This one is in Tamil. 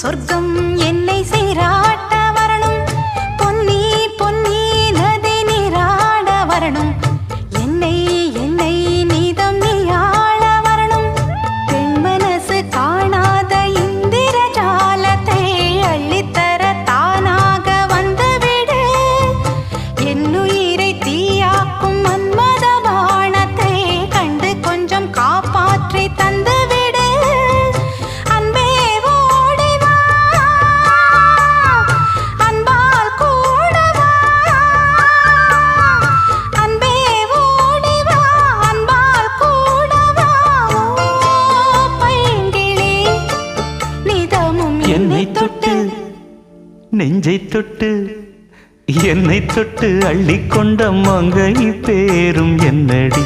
சொர்க்கம் என்னை சீராட்ட வரணும், பொன்னி பொன்னி நதி நீராட வரணும், என்னை என்னை நீதம் நீயாள வரணும். பெண் மனசு காணாத இந்திர ஜாலத்தை அள்ளித்தர தானாக வந்துவிடு. என்னுயிரை தீயாக்கும் மன்மத பாணத்தை கண்டு கொஞ்சம் காப்பாற்றி தந்துவிடு. அன்பே ஓடி வா, அன்பால் கூட வா. அன்பே ஓடி வா, அன்பால் கூட வா. ஓ பைங்கிளி, நிதமும் என்னை தொட்டு நெஞ்சை தொட்டு என்னை தொட்டு அள்ளிக்கொண்ட மங்கை பேரும் என்னடி.